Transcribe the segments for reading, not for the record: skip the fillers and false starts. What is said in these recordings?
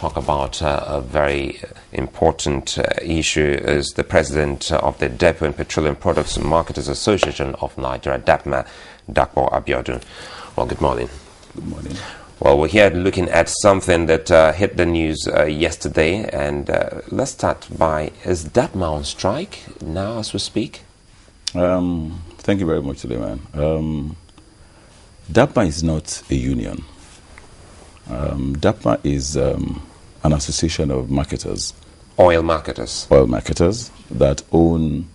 talk about a very important issue. Is the president of the Dapo and Petroleum Products Marketers Association of Nigeria, Dapo Abiodun. Well, good morning. Good morning. Well, we're here looking at something that hit the news yesterday, and let's start by, is Dapo on strike now as we speak? Thank you very much, Suleiman. Dapo is not a union. Dapo is an association of marketers. Oil marketers. Oil marketers that own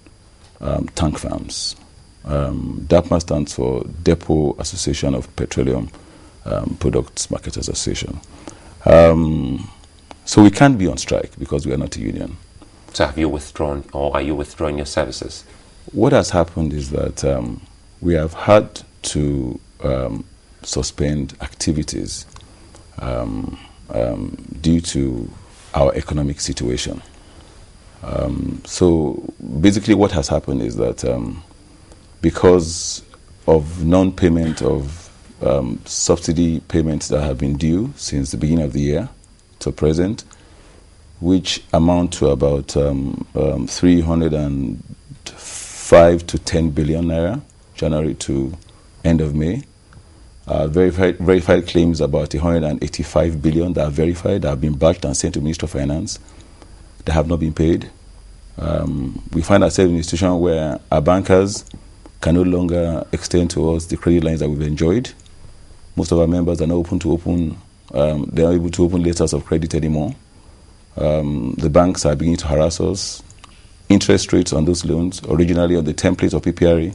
tank farms. Dapo stands for Dapo Association of Petroleum Products Marketers Association. So we can't be on strike because we are not a union. So have you withdrawn, or are you withdrawing your services? What has happened is that we have had to suspend activities due to our economic situation. So basically what has happened is that because of non-payment of subsidy payments that have been due since the beginning of the year to present, which amount to about 305 to 10 billion naira, January to end of May. Verified claims about 185 billion that are verified, that have been batched and sent to Minister of Finance, that have not been paid. We find ourselves in a situation where our bankers can no longer extend to us the credit lines that we've enjoyed. Most of our members are not able to open letters of credit anymore. The banks are beginning to harass us. Interest rates on those loans, originally on the template of PPRA,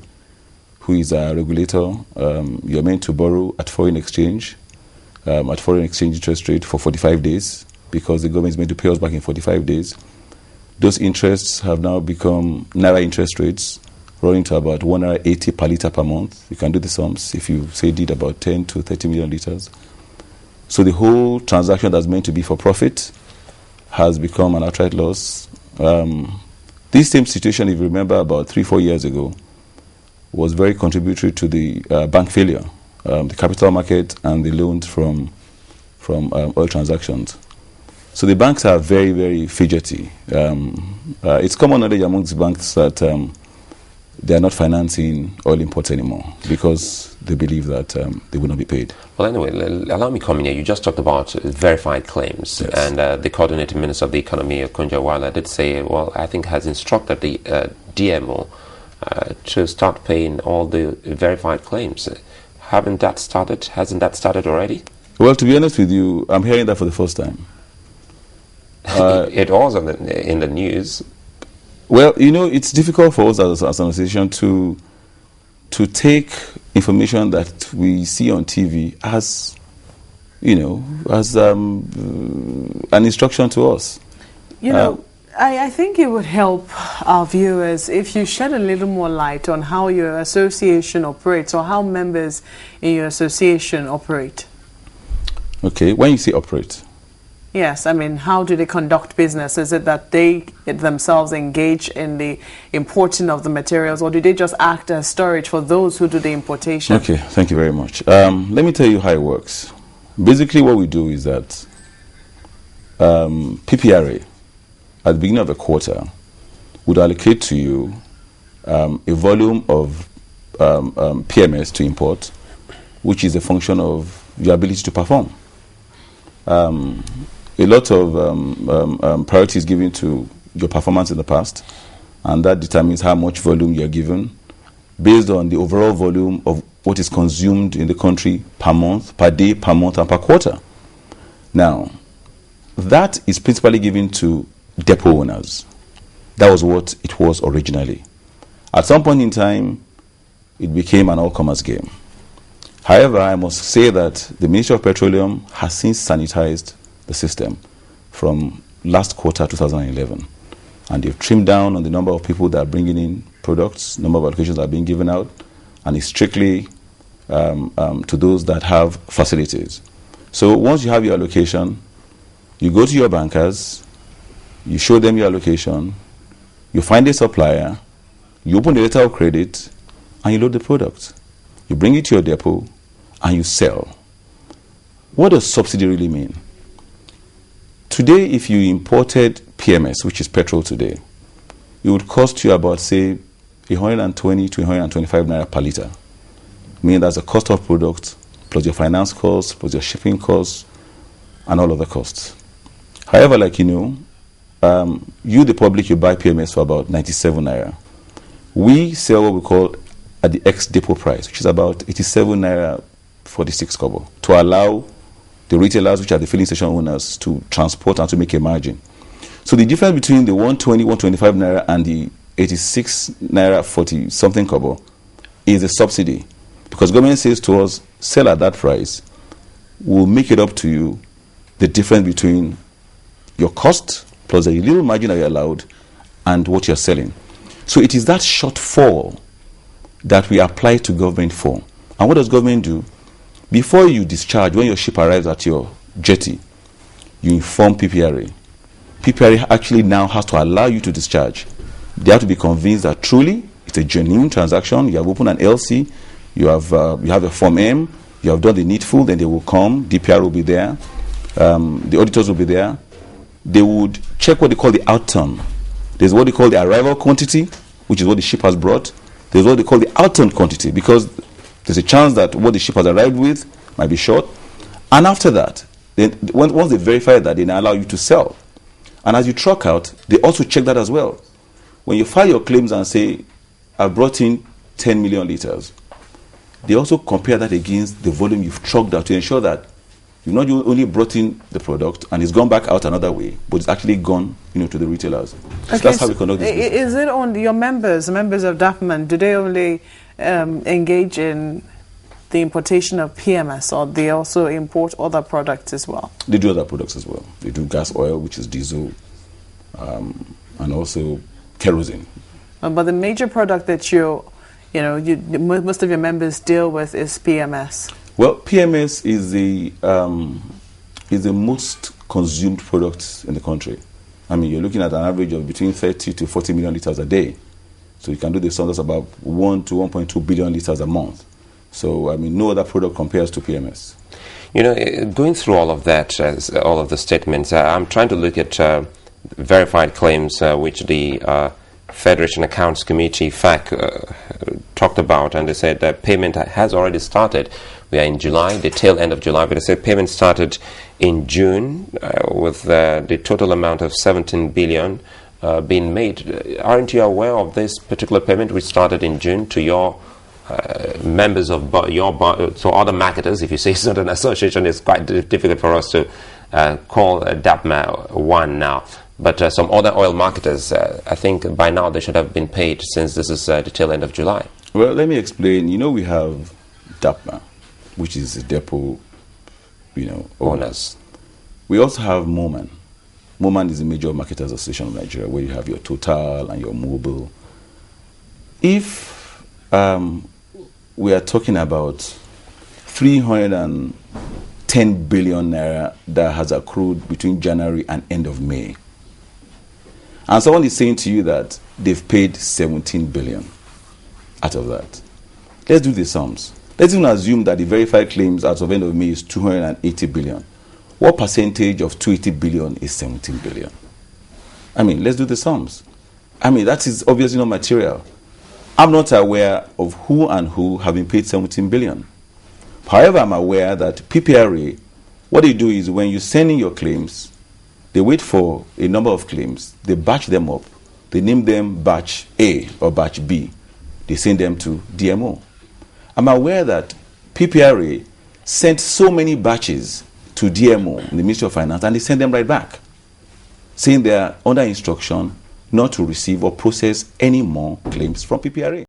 who is a regulator, you're meant to borrow at foreign exchange interest rate for 45 days, because the government is meant to pay us back in 45 days. Those interests have now become Naira interest rates, running to about 180 per litre per month. You can do the sums if you say did about 10 to 30 million litres. So the whole transaction that's meant to be for profit has become an outright loss. This same situation, if you remember, about 3-4 years ago, was very contributory to the bank failure, the capital market and the loans from oil transactions. So the banks are very, very fidgety. It's common knowledge amongst banks that they are not financing oil imports anymore because they believe that they will not be paid. Well, anyway, allow me to come in here. You just talked about verified claims, yes. And the coordinating minister of the economy, Kunjawala, did say, well, I think has instructed the DMO to start paying all the verified claims. Hasn't that started already? Well, to be honest with you, I'm hearing that for the first time. It was in the news. Well, you know, it's difficult for us as an association to take information that we see on TV as, you know, as an instruction to us. You know, I think it would help our viewers if you shed a little more light on how your association operates, or how members in your association operate. Okay, when you say operate? Yes, I mean, how do they conduct business? Is it that they themselves engage in the importing of the materials, or do they just act as storage for those who do the importation? Okay, thank you very much. Let me tell you how it works. Basically, what we do is that PPRA, at the beginning of a quarter, would allocate to you a volume of PMS to import, which is a function of your ability to perform. A lot of priority is given to your performance in the past, and that determines how much volume you are given based on the overall volume of what is consumed in the country per month, per day, per month, and per quarter. Now, that is principally given to depot owners. That was what it was originally. At some point in time, it became an all-comers game. However, I must say that the Ministry of Petroleum has since sanitized the system from last quarter 2011, and they've trimmed down on the number of people that are bringing in products, number of allocations that are being given out, and it's strictly to those that have facilities. So once you have your allocation, you go to your bankers, you show them your allocation, you find a supplier, you open the letter of credit, and you load the product. You bring it to your depot, and you sell. What does subsidy really mean? Today, if you imported PMS, which is petrol today, it would cost you about, say, 120 to 125 naira per litre. Meaning that's the cost of product, plus your finance costs, plus your shipping costs, and all other costs. However, like you know, you, the public, you buy PMS for about 97 naira. We sell what we call at the ex-depot price, which is about 87 naira 46 kobo, to allow the retailers, which are the filling station owners, to transport and to make a margin. So the difference between the 120, 125 naira and the 86 naira 40 something kobo is a subsidy. Because government says to us, sell at that price, we'll make it up to you the difference between your cost plus a little margin that you're allowed and what you're selling. So it is that shortfall that we apply to government for. And what does government do? Before you discharge, when your ship arrives at your jetty, you inform PPRA. PPRA actually now has to allow you to discharge. They have to be convinced that truly it's a genuine transaction. You have opened an LC, you have a Form M, you have done the needful, then they will come, DPR will be there, the auditors will be there. They would check what they call the outturn. There's what they call the arrival quantity, which is what the ship has brought. There's what they call the outturn quantity, because there's a chance that what the ship has arrived with might be short. And after that, then once they verify that, they now allow you to sell. And as you truck out, they also check that as well. When you file your claims and say, I've brought in 10 million liters, they also compare that against the volume you've trucked out to ensure that you've not only brought in the product and it's gone back out another way, but it's actually gone, to the retailers. Okay, so that's how we conduct this business. Is it on your members of DAPMAN, do they only engage in the importation of PMS, or they also import other products as well? They do other products as well. They do gas oil, which is diesel, and also kerosene. But the major product that most of your members deal with is PMS. Well, PMS is the most consumed product in the country. I mean, you're looking at an average of between 30 to 40 million liters a day. So you can do the sum, that's about 1 to 1.2 billion liters a month. So, I mean, no other product compares to PMS. Going through all of that, all of the statements, I'm trying to look at verified claims, which the Federation Accounts Committee, FAC, talked about, and they said that payment has already started. We are in July, the tail end of July, but they said payment started in June with the total amount of 17 billion being made. Aren't you aware of this particular payment which started in June to your members of so other marketers? If you say it's not an association, it's quite difficult for us to call DAPMA one now. But some other oil marketers, I think by now they should have been paid, since this is the tail end of July. Well, let me explain. We have DAPMA, which is the depot, owners. We also have MOMAN. MOMAN is a major marketers association of Nigeria, where you have your Total and your Mobil. If we are talking about 310 billion naira that has accrued between January and end of May, and someone is saying to you that they've paid 17 billion out of that, let's do the sums. Let's even assume that the verified claims as of end of May is 280 billion. What percentage of 280 billion is 17 billion? I mean, let's do the sums. I mean, that is obviously not material. I'm not aware of who and who have been paid 17 billion. However, I'm aware that PPRA, what they do is when you send in your claims, they wait for a number of claims, they batch them up, they name them batch A or batch B, they send them to DMO. I'm aware that PPRA sent so many batches to DMO in the Ministry of Finance, and they send them right back, saying they are under instruction not to receive or process any more claims from PPRA.